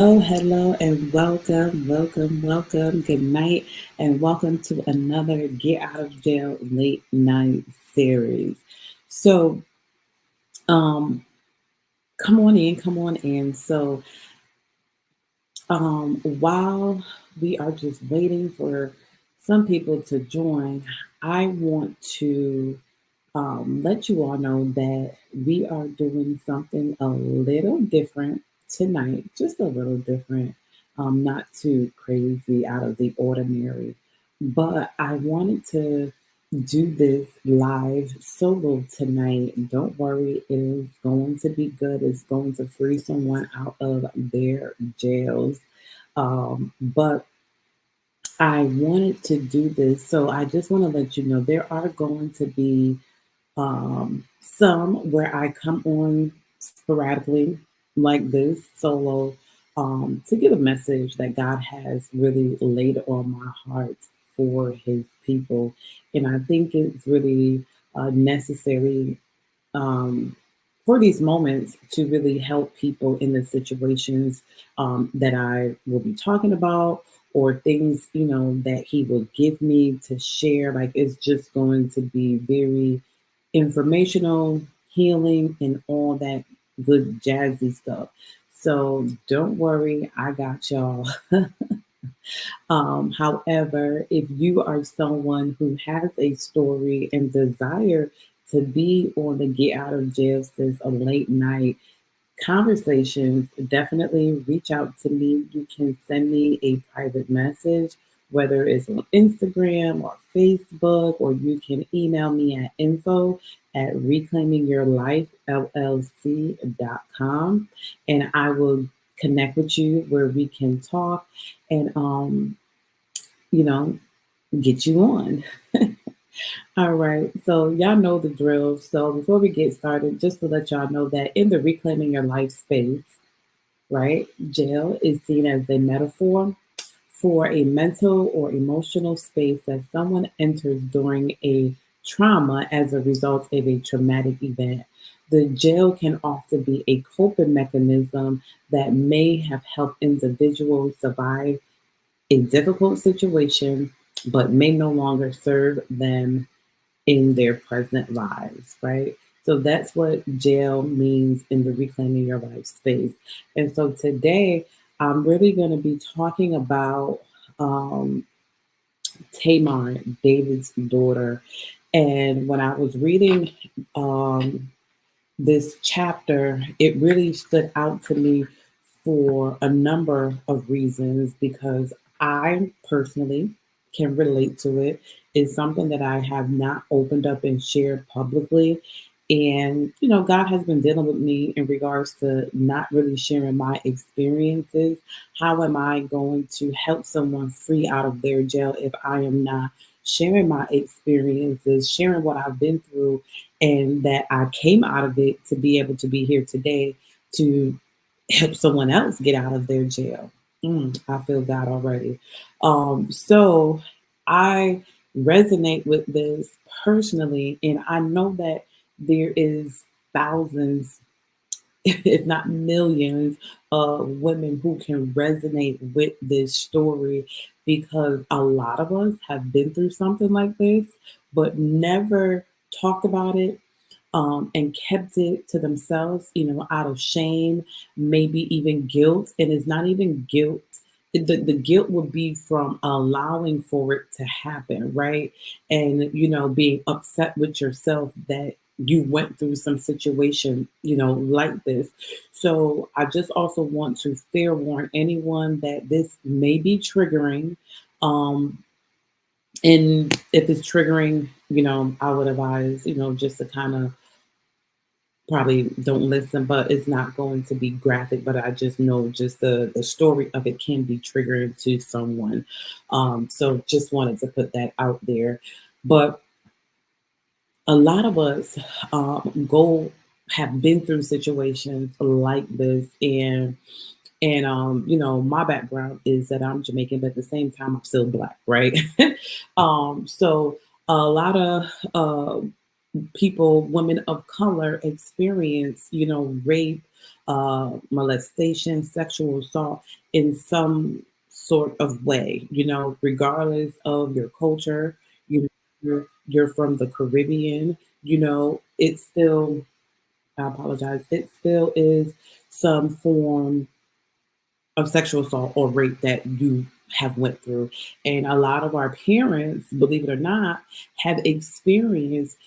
Oh, hello, and welcome. Good night, and welcome to another Get Out of Jail Late Night series. So, um, come on in. While we are just waiting for some people to join, I want to let you all know that we are doing something a little different tonight, just a little different, not too crazy out of the ordinary. But I wanted to do this live solo tonight. Don't worry, it is going to be good. It's going to free someone out of their jails. But I wanted to do this, so I just want to let you know there are going to be some where I come on sporadically, like this solo, to give a message that God has really laid on my heart for His people. And I think it's really necessary um, for these moments to really help people in the situations that I will be talking about, or things that He will give me to share. Like, it's just going to be very informational, healing, and all that good jazzy stuff. So don't worry, I got y'all. However, if you are someone who has a story and desire to be on the Get Out of Jail Since a Late Night conversations, definitely reach out to me. You can send me a private message, whether it's on Instagram or Facebook, or you can email me at info at reclaimingyourlifellc.com, and I will connect with you where we can talk and you know get you on. All right, so y'all know the drill. So before we get started, just to let y'all know that in the Reclaiming Your Life space, right, jail is seen as a metaphor for a mental or emotional space that someone enters during a trauma as a result of a traumatic event. The jail can often be a coping mechanism that may have helped individuals survive a difficult situation, but may no longer serve them in their present lives, right? So that's what jail means in the Reclaiming Your Life space. And so today, I'm really going to be talking about um, Tamar, David's daughter. And when I was reading this chapter, it really stood out to me for a number of reasons because I personally can relate to it. It's something that I have not opened up and shared publicly. And, God has been dealing with me in regards to not really sharing my experiences. How am I going to help someone free out of their jail if I am not sharing my experiences, sharing what I've been through, and that I came out of it to be able to be here today to help someone else get out of their jail. I feel God already. So I resonate with this personally, and I know that there is thousands, if not millions, of women who can resonate with this story because a lot of us have been through something like this, but never talked about it, and kept it to themselves, out of shame, maybe even guilt. And it's not even guilt. The guilt would be from allowing for it to happen, right? And, being upset with yourself that you went through some situation, like this. So I just also want to fair warn anyone that this may be triggering. Um, and if it's triggering, I would advise, just to kind of probably don't listen, but it's not going to be graphic. But I just know just the story of it can be triggering to someone. So just wanted to put that out there. But a lot of us go have been through situations like this, and my background is that I'm Jamaican, but at the same time I'm still black, right? So a lot of people, women of color, experience, rape, molestation, sexual assault in some sort of way, regardless of your culture. You're from the Caribbean, it's still, I apologize, it still is some form of sexual assault or rape that you have went through. And a lot of our parents, believe it or not, have experienced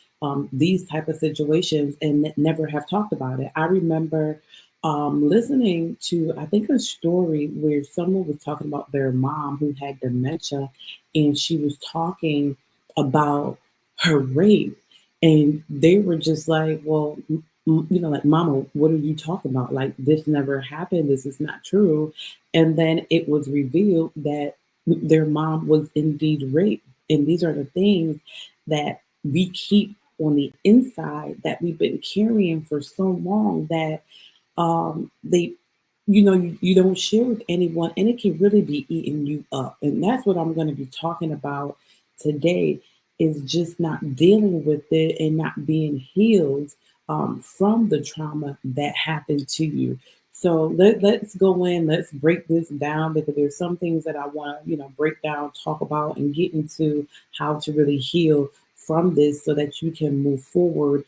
these type of situations and never have talked about it. I remember listening to, I think, a story where someone was talking about their mom who had dementia, and she was talking about her rape, and they were just like, well, like, mama, what are you talking about? Like, this never happened. This is not true. And then it was revealed that their mom was indeed raped. And these are the things that we keep on the inside that we've been carrying for so long that they you don't share with anyone, and it can really be eating you up. And that's what I'm going to be talking about today, is just not dealing with it and not being healed from the trauma that happened to you. So let's go in, let's break this down, because there's some things that I want to break down, talk about, and get into how to really heal from this so that you can move forward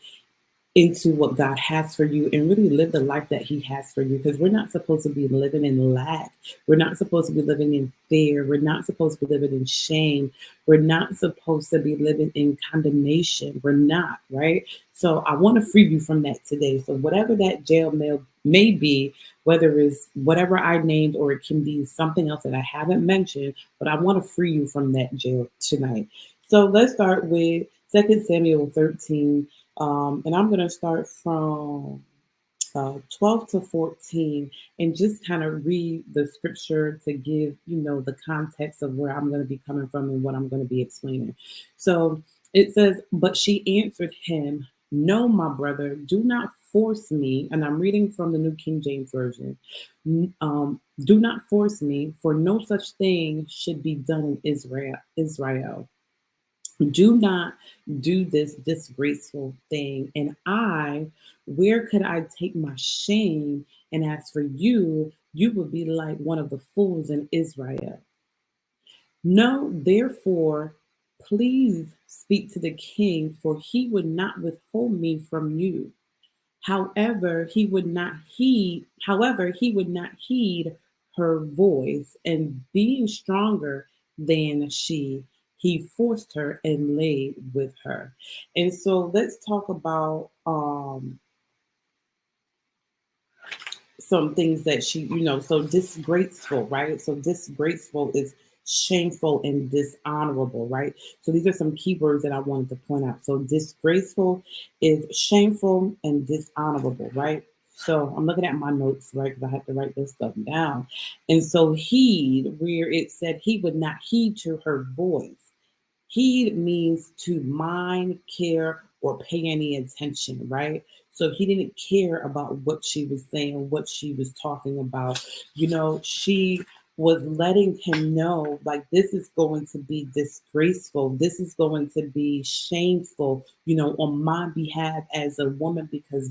into what God has for you and really live the life that He has for you. Because we're not supposed to be living in lack. We're not supposed to be living in fear. We're not supposed to be living in shame. We're not supposed to be living in condemnation. We're not, right? So I want to free you from that today. So whatever that jail mail may be, whether it's whatever I named or it can be something else that I haven't mentioned, but I want to free you from that jail tonight. So let's start with 2 Samuel 13, and I'm going to start from 12 to 14 and just kind of read the scripture to give, the context of where I'm going to be coming from and what I'm going to be explaining. So it says, but she answered him, no, my brother, do not force me. And I'm reading from the New King James Version. Do not force me, for no such thing should be done in Israel. Do not do this disgraceful thing. And where could I take my shame? And as for you, you would be like one of the fools in Israel. No, therefore, please speak to the king, for he would not withhold me from you. However, he would not heed her voice, and being stronger than she, he forced her and laid with her. And so let's talk about some things that she, so disgraceful, right? So disgraceful is shameful and dishonorable, right? So these are some keywords that I wanted to point out. So disgraceful is shameful and dishonorable, right? So I'm looking at my notes, right? Because I have to write this stuff down. And so heed, where it said he would not heed to her voice. Heed means to mind, care, or pay any attention, right? So he didn't care about what she was saying, what she was talking about. She was letting him know, like, this is going to be disgraceful. This is going to be shameful, on my behalf as a woman, because,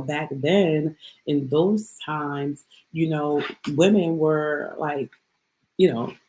back then in those times, women were like,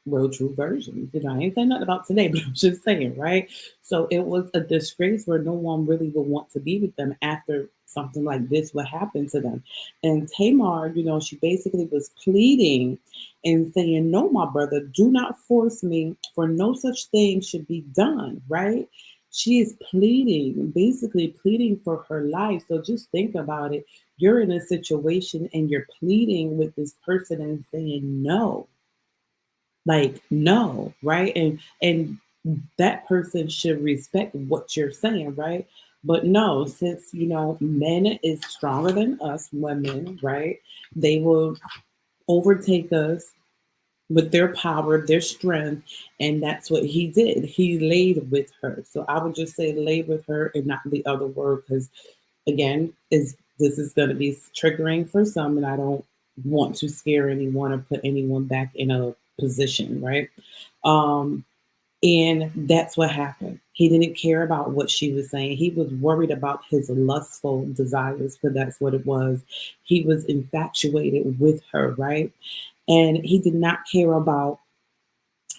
real true versions. I ain't saying nothing about today, but I'm just saying, right? So it was a disgrace where no one really would want to be with them after something like this would happen to them. And Tamar, she basically was pleading and saying, no, my brother, do not force me, for no such thing should be done, right? She is pleading, basically pleading for her life. So just think about it. You're in a situation and you're pleading with this person and saying no, like, no, right? And that person should respect what you're saying, right? But no, since men is stronger than us women, right? They will overtake us with their power, their strength, and that's what he did. He laid with her. So I would just say lay with her and not the other word, because again, this is going to be triggering for some, and I don't want to scare anyone or put anyone back in a position, right? Um, And that's what happened. He didn't care about what she was saying. He was worried about his lustful desires, because that's what it was. He was infatuated with her, right? And he did not care about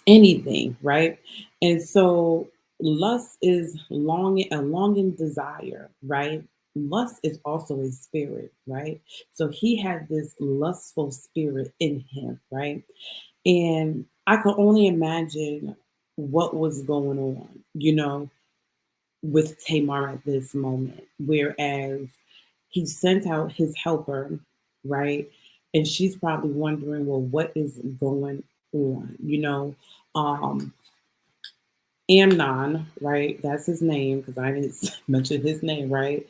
anything, right? And so lust is a longing desire, right? Lust is also a spirit, right? So he had this lustful spirit in him, right? And I can only imagine what was going on, with Tamar at this moment. Whereas he sent out his helper, right? And she's probably wondering, well, what is going on? Um, Amnon, right? That's his name, because I didn't mention his name, right?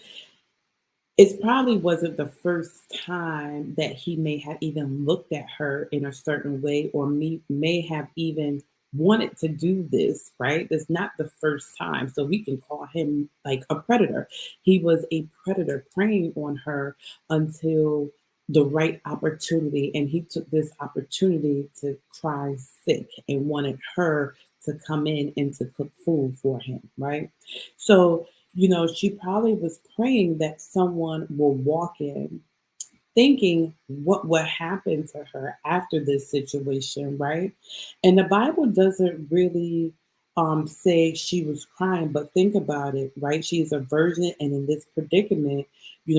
It probably wasn't the first time that he may have even looked at her in a certain way, or may have even wanted to do this, right? It's not the first time. So we can call him like a predator. He was a predator preying on her until the right opportunity. And he took this opportunity to cry sick and wanted her to come in and to cook food for him, right? So she probably was praying that someone will walk in, thinking what would happen to her after this situation, right? And the Bible doesn't really say she was crying, but think about it, right? She is a virgin, and in this predicament,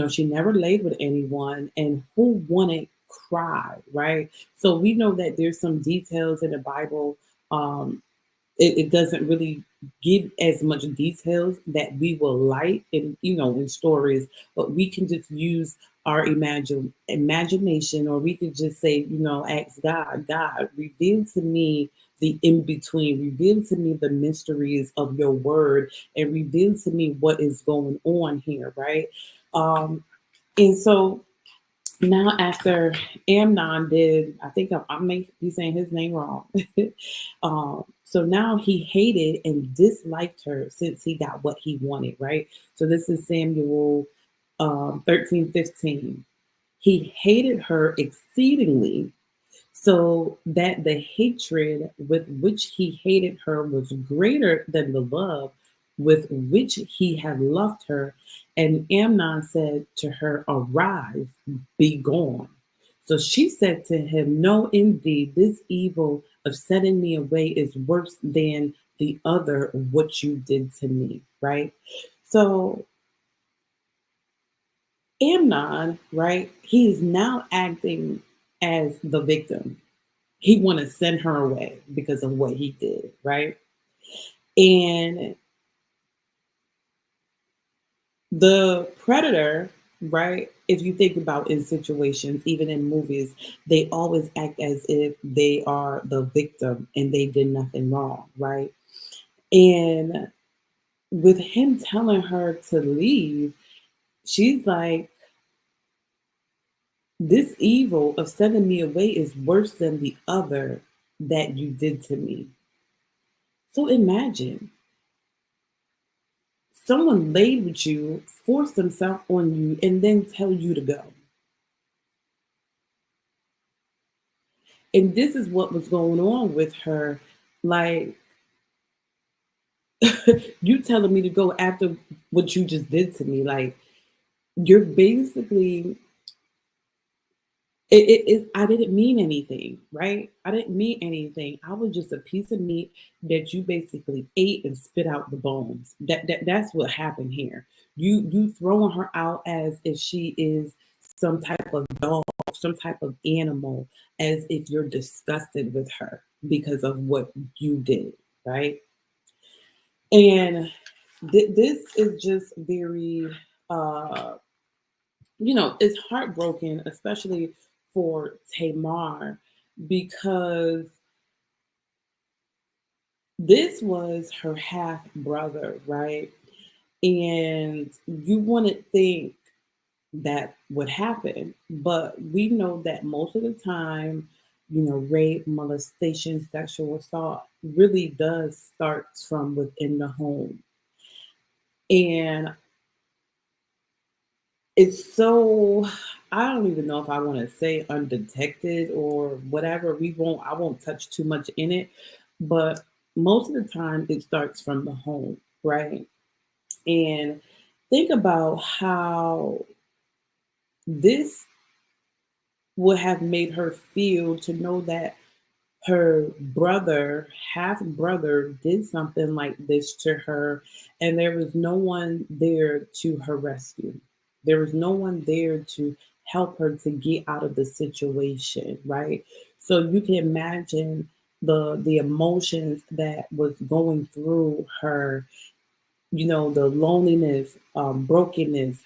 she never laid with anyone, and who wouldn't cry, right? So we know that there's some details in the Bible. It doesn't really give as much details that we will like in stories, but we can just use our imagination, or we could just say, ask God, reveal to me the in between, reveal to me the mysteries of your word, and reveal to me what is going on here, right? And so now, after Amnon did, I think I may be saying his name wrong. So now he hated and disliked her since he got what he wanted, right? So this is Samuel 13:15. He hated her exceedingly, so that the hatred with which he hated her was greater than the love with which he had loved her. And Amnon said to her, "Arise, be gone." So she said to him, "No, indeed, this evil of sending me away is worse than the other, what you did to me," right? So Amnon, right, he is now acting as the victim. He want to send her away because of what he did, right? And the predator, right? If you think about in situations, even in movies, they always act as if they are the victim and they did nothing wrong, right? And with him telling her to leave, she's like, "This evil of sending me away is worse than the other that you did to me." So imagine someone laid with you, forced themselves on you, and then tell you to go. And this is what was going on with her. Like, you telling me to go after what you just did to me. Like, you're basically, I didn't mean anything, right? I didn't mean anything. I was just a piece of meat that you basically ate and spit out the bones. That's what happened here. You throwing her out as if she is some type of dog, some type of animal, as if you're disgusted with her because of what you did, right? And this is just very uh it's heartbroken, especially for Tamar, because this was her half brother, right? And you wouldn't think that would happen, but we know that most of the time, rape, molestation, sexual assault really does start from within the home. And it's so, I don't even know if I want to say undetected or whatever. I won't touch too much in it, but most of the time it starts from the home, right? And think about how this would have made her feel to know that her brother, half brother, did something like this to her, and there was no one there to her rescue. There was no one there to help her to get out of the situation, right? So you can imagine the emotions that was going through her, the loneliness, brokenness,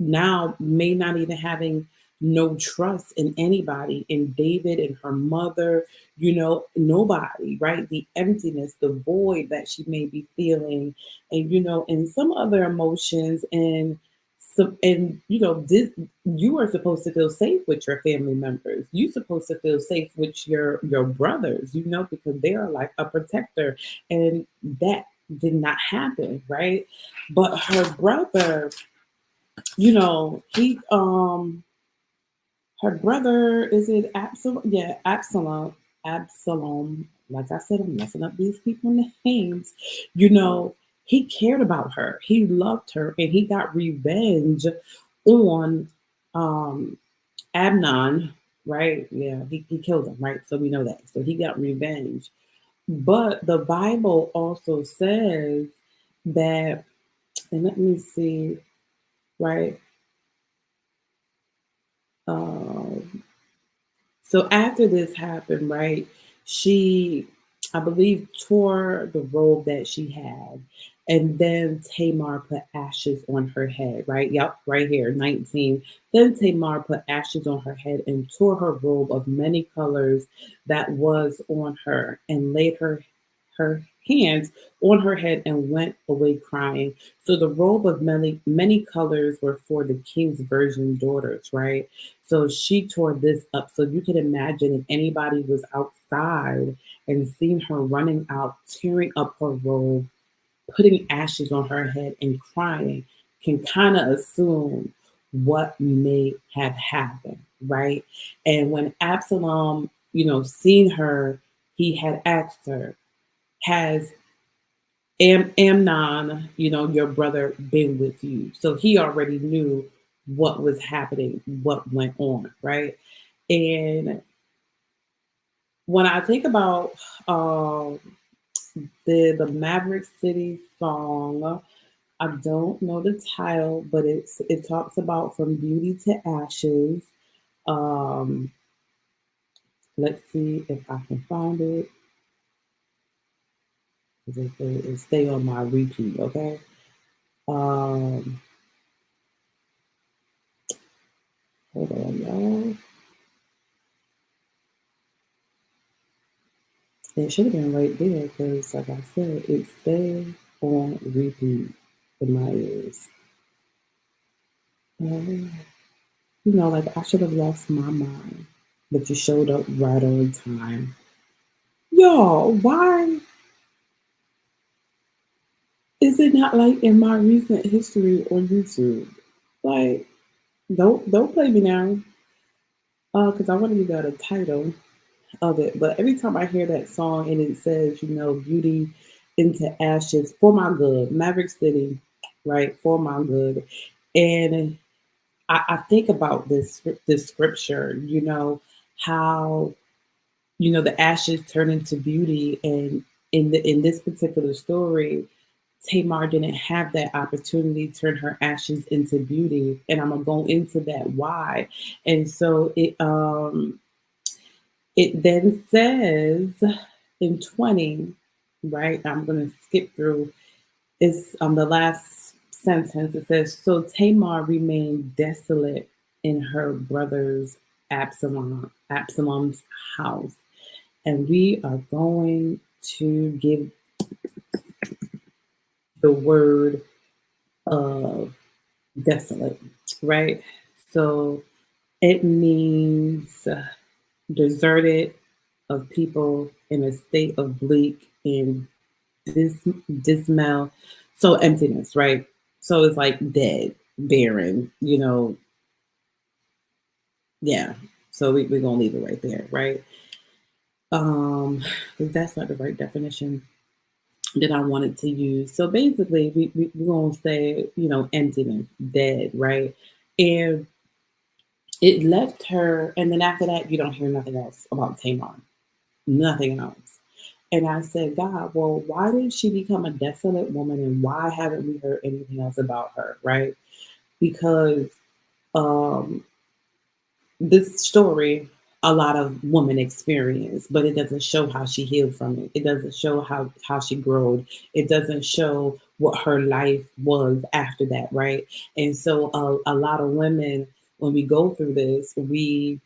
now may not even having no trust in anybody, in David and her mother, nobody, right? The emptiness, the void that she may be feeling, and and some other emotions, and this, you are supposed to feel safe with your family members. You're supposed to feel safe with your brothers, because they are like a protector, and that did not happen, right? But her brother, he her brother, is it Absalom? Yeah, Absalom. Absalom. Like I said, I'm messing up these people's names. You know, he cared about her. He loved her, and he got revenge on um Amnon, right? Yeah, he killed him, right? So we know that. So he got revenge. But the Bible also says that, and let me see, right? Um, so after this happened, right, she, I believe, tore the robe that she had. And then Tamar put ashes on her head, right? Yep, right here, 19. Then Tamar put ashes on her head and tore her robe of many colors that was on her, and laid her hands on her head and went away crying. So the robe of many colors were for the king's virgin daughters, right? So she tore this up. So you can imagine if anybody was outside and seen her running out, tearing up her robe, putting ashes on her head and crying, can kind of assume what may have happened, right? And when Absalom, seen her, he had asked her, has Amnon, your brother, been with you? So he already knew what was happening, what went on, right? And when I think about um, the Maverick City song, I don't know the title, but it talks about from beauty to ashes. Um, let's see if I can find it. It stay on my repeat, okay? Um, hold on, y'all. It should have been right there because, like I said, it stayed on repeat in my ears. Uh, like I should have lost my mind, but you showed up right on time. Y'all, why is it not like in my recent history on YouTube? Like, don't play me now, because I want to give out a title of it. But every time I hear that song and it says, beauty into ashes for my good, Maverick City, right, for my good, and I think about this scripture, how the ashes turn into beauty, and in this particular story, Tamar didn't have that opportunity to turn her ashes into beauty, and I'm gonna go into that why. And so it then says in 20, right? I'm gonna skip through. It's the last sentence. It says, "So Tamar remained desolate in her brother's Absalom's house." And we are going to give the word of desolate, right? So it means deserted, of people in a state of bleak and dismal. So emptiness, right? So it's like dead, barren, yeah. So we're going to leave it right there, right? I think that's not the right definition. that I wanted to use. So basically, we're going to say, emptiness, dead, right? And it left her. And then after that, you don't hear nothing else about Tamar, nothing else. And I said, God, well, why did she become a desolate woman? And why haven't we heard anything else about her, right? Because um, this story a lot of women experience, but it doesn't show how she healed from it. It doesn't show how she growed. It doesn't show what her life was after that, right? And so a lot of women, when we go through this, we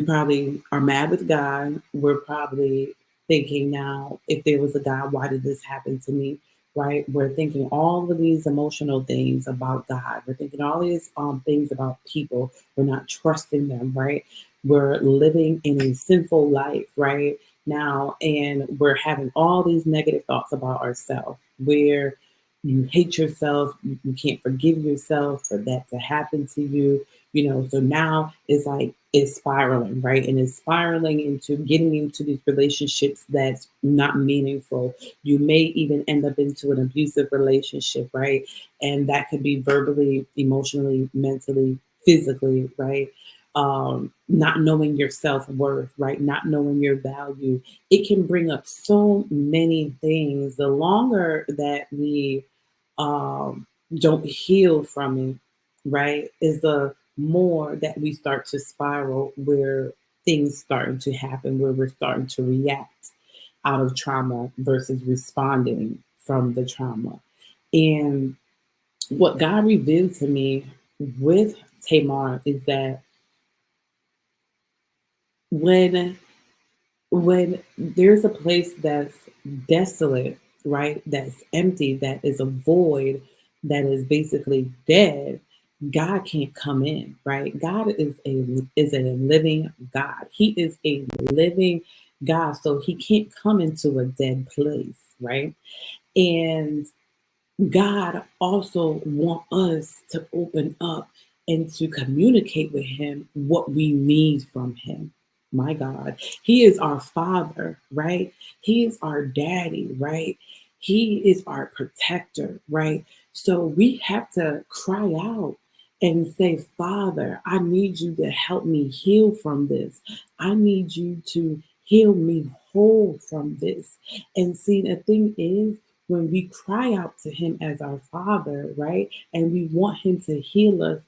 probably are mad with God. We're probably thinking now, if there was a God, why did this happen to me? Right? We're thinking all of these emotional things about God. We're thinking all these things about people. We're not trusting them, right? We're living in a sinful life, right? Now, and we're having all these negative thoughts about ourselves, where you hate yourself, you can't forgive yourself for that to happen to you, so now it's like it's spiraling, right? And it's spiraling into getting into these relationships that's not meaningful. You may even end up into an abusive relationship, right? And that could be verbally, emotionally, mentally, physically, right? Not knowing your self-worth, right? Not knowing your value. It can bring up so many things. The longer that we don't heal from it, right, is the more that we start to spiral, where things starting to happen, where we're starting to react out of trauma versus responding from the trauma. And what God revealed to me with Tamar is that when when there's a place that's desolate, right? That's empty, that is a void, that is basically dead, God can't come in, right? God is a living God. He is a living God, so he can't come into a dead place, right? And God also want us to open up and to communicate with him what we need from him. My God, he is our father, right? He is our daddy, right? He is our protector, right? So we have to cry out and say, Father, I need you to help me heal from this. I need you to heal me whole from this. And see, the thing is, when we cry out to him as our father, right? And we want him to heal us,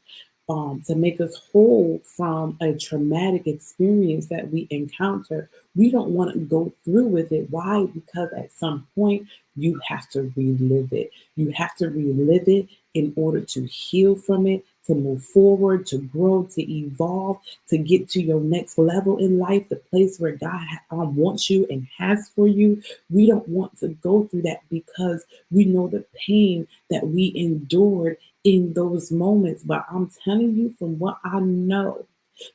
to make us whole from a traumatic experience that we encounter, we don't want to go through with it. Why? Because at some point you have to relive it. You have to relive it in order to heal from it, to move forward, to grow, to evolve, to get to your next level in life, the place where God wants you and has for you. We don't want to go through that because we know the pain that we endured in those moments. But I'm telling you, from what I know,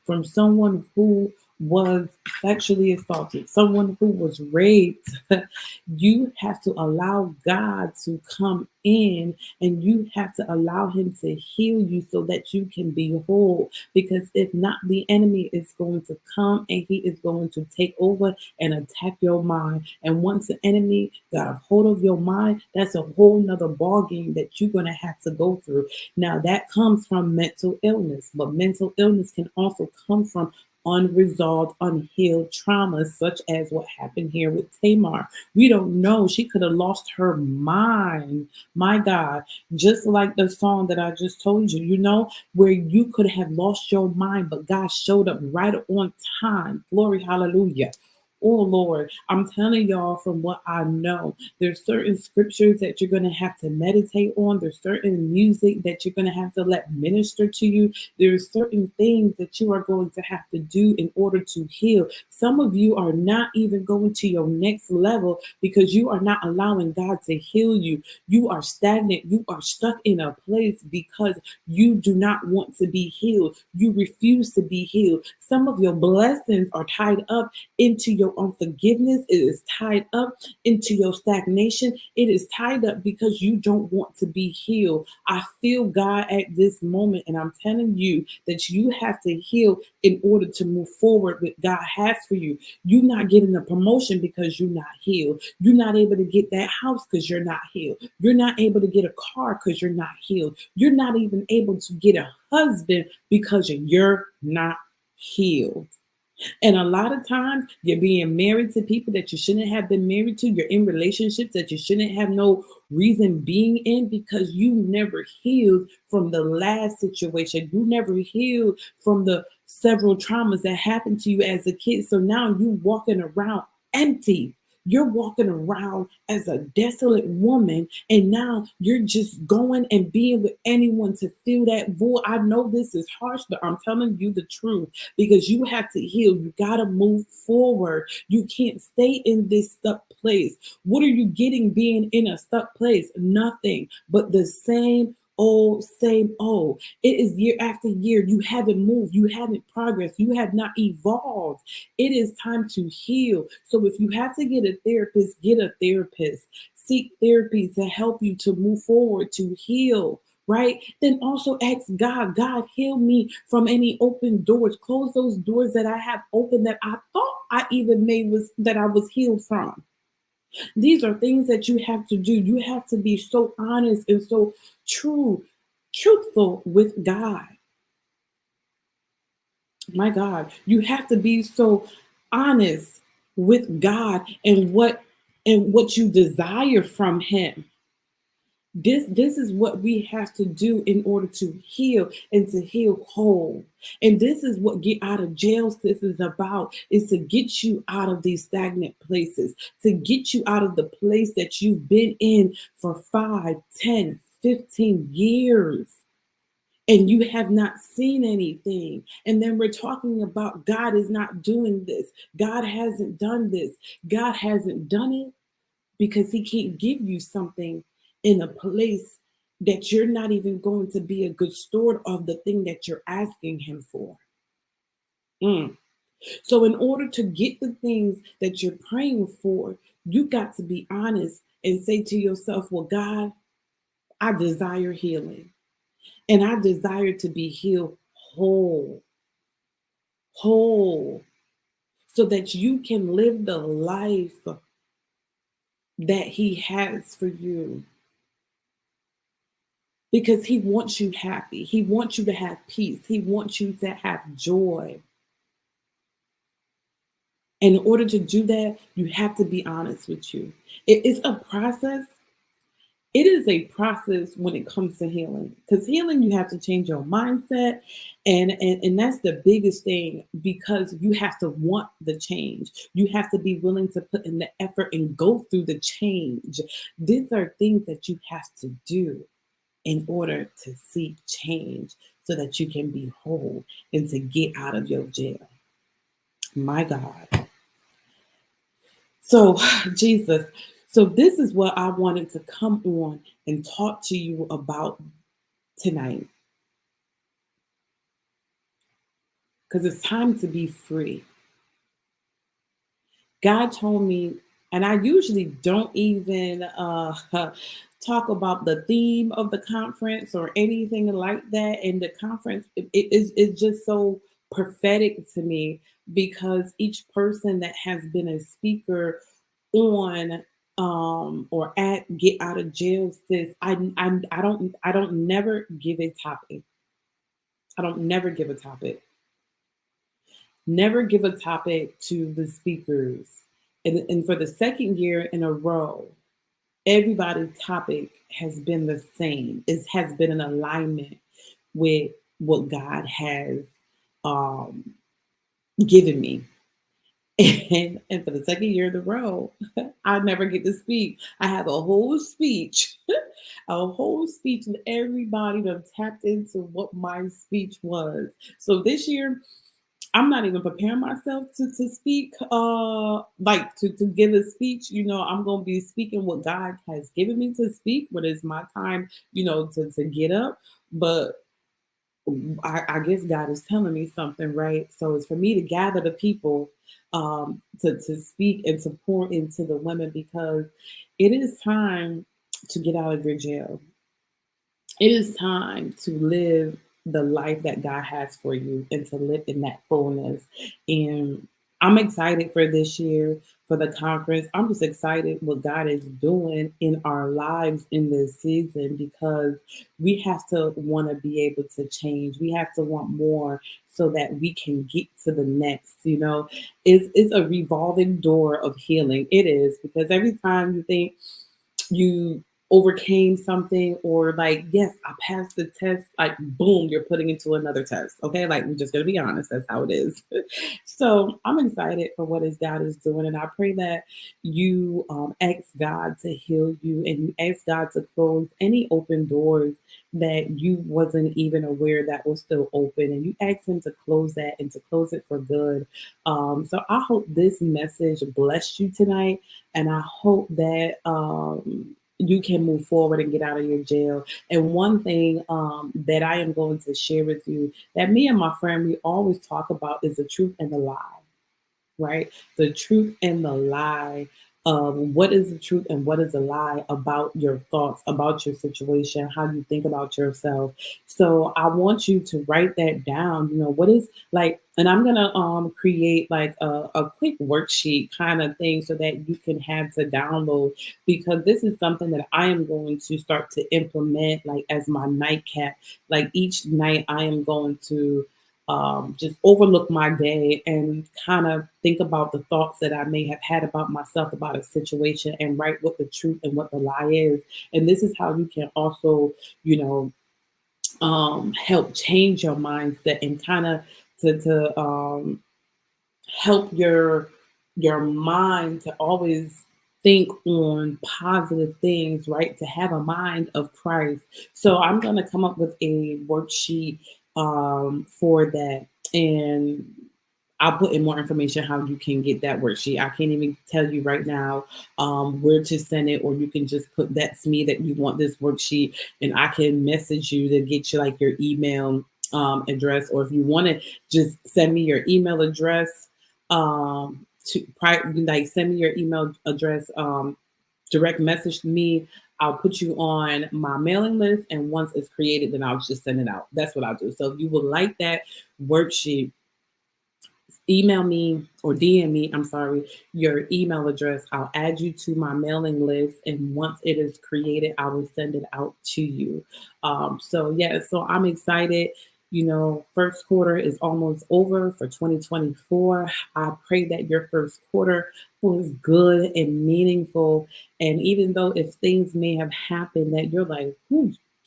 from someone who was sexually assaulted, someone who was raped, you have to allow God to come in, and you have to allow him to heal you so that you can be whole. Because if not, the enemy is going to come and he is going to take over and attack your mind. And once the enemy got a hold of your mind, that's a whole nother ball game that you're going to have to go through. Now that comes from mental illness, but mental illness can also come from unresolved, unhealed traumas, such as what happened here with Tamar. We don't know. She could have lost her mind. My God, just like the song that I just told you, where you could have lost your mind, but God showed up right on time. Glory, hallelujah. Oh Lord, I'm telling y'all from what I know. There's certain scriptures that you're going to have to meditate on. There's certain music that you're going to have to let minister to you. There's certain things that you are going to have to do in order to heal. Some of you are not even going to your next level because you are not allowing God to heal you. You are stagnant. You are stuck in a place because you do not want to be healed. You refuse to be healed. Some of your blessings are tied up into your your unforgiveness. It is tied up into your stagnation. It is tied up because you don't want to be healed. I feel God at this moment, and I'm telling you that you have to heal in order to move forward with God has for you. You're not getting a promotion because you're not healed. You're not able to get that house because you're not healed. You're not able to get a car because you're not healed. You're not even able to get a husband because you're not healed. And a lot of times you're being married to people that you shouldn't have been married to. You're in relationships that you shouldn't have no reason being in because you never healed from the last situation. You never healed from the several traumas that happened to you as a kid. So now you walking around empty. You're walking around as a desolate woman, and now you're just going and being with anyone to fill that void. I know this is harsh, but I'm telling you the truth because you have to heal. You got to move forward. You can't stay in this stuck place. What are you getting being in a stuck place? Nothing but the same old, same old. It is year after year. You haven't moved. You haven't progressed. You have not evolved. It is time to heal. So if you have to get a therapist, get a therapist. Seek therapy to help you to move forward, to heal. Right? Then also ask God, God, heal me from any open doors. Close those doors that I have open that I thought I even made was that I was healed from. These are things that you have to do. You have to be so honest and so truthful with God. My God, you have to be so honest with God and what you desire from him. This is what we have to do in order to heal and to heal whole. And this is what get out of jail sis is about, is to get you out of these stagnant places, to get you out of the place that you've been in for 5, 10, 15 years. And you have not seen anything. And then we're talking about God is not doing this. God hasn't done this. God hasn't done it because he can't give you something in a place that you're not even going to be a good steward of the thing that you're asking him for. Mm. So, in order to get the things that you're praying for, you got to be honest and say to yourself, well, God, I desire healing and I desire to be healed whole, whole, so that you can live the life that he has for you. Because he wants you happy. He wants you to have peace. He wants you to have joy. And in order to do that, you have to be honest with you. It is a process. It is a process when it comes to healing. Because healing, you have to change your mindset. And that's the biggest thing because you have to want the change. You have to be willing to put in the effort and go through the change. These are things that you have to do in order to seek change so that you can be whole and to get out of your jail. My God. So, Jesus, so this is what I wanted to come on and talk to you about tonight because it's time to be free. God told me, and I usually don't even talk about the theme of the conference or anything like that. And the conference it's just so prophetic to me because each person that has been a speaker on or at Get Out of Jail sis, I don't never give a topic. I don't never give a topic. Never give a topic to the speakers. And for the second year in a row, everybody's topic has been the same. It has been in alignment with what God has um, given me. And for the second year in a row, I never get to speak. I have a whole speech, and everybody that tapped into what my speech was. So this year, I'm not even preparing myself to speak, like to give a speech. I'm gonna be speaking what God has given me to speak, what is my time, to get up. But I guess God is telling me something, right? So it's for me to gather the people to speak and to pour into the women because it is time to get out of your jail. It is time to live the life that God has for you and to live in that fullness. And I'm excited for this year, for the conference. I'm just excited what God is doing in our lives in this season because we have to want to be able to change. We have to want more so that we can get to the next. It's a revolving door of healing. It is because every time you think you overcame something or like yes I passed the test, like boom you're putting into another test. Okay, like we're just gonna be honest, that's how it is. So I'm excited for what is God is doing, and I pray that you ask God to heal you and you ask God to close any open doors that you wasn't even aware that was still open, and you ask him to close that and to close it for good. So I hope this message blessed you tonight, and I hope that you can move forward and get out of your jail. And one thing that I am going to share with you that me and my friend we always talk about is the truth and the lie, right? The truth and the lie of what is the truth and what is a lie about your thoughts, about your situation, how you think about yourself. So I want you to write that down. What is like, and I'm gonna create like a quick worksheet kind of thing so that you can have to download because this is something that I am going to start to implement like as my nightcap. Like each night I am going to just overlook my day and kind of think about the thoughts that I may have had about myself, about a situation, and write what the truth and what the lie is. And this is how you can also, you know, help change your mindset and kind of to help your mind to always think on positive things, right? To have a mind of Christ. So I'm going to come up with a worksheet for that, and I'll put in more information how you can get that worksheet. I can't even tell you right now where to send it, or you can just put that's me that you want this worksheet, and I can message you to get you like your email address, or if you want to just send me your email address like send me your email address, direct message me. I'll put you on my mailing list, and once it's created, then I'll just send it out. That's what I'll do. So if you would like that worksheet, email me or DM me, I'm sorry, your email address. I'll add you to my mailing list. And once it is created, I will send it out to you. So I'm excited. First quarter is almost over for 2024. I pray that your first quarter was good and meaningful. And even though if things may have happened that you're like,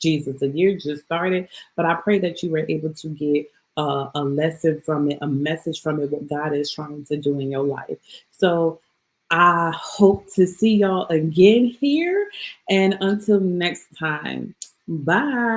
Jesus, the year just started, but I pray that you were able to get a lesson from it, a message from it, what God is trying to do in your life. So I hope to see y'all again here. And until next time, bye.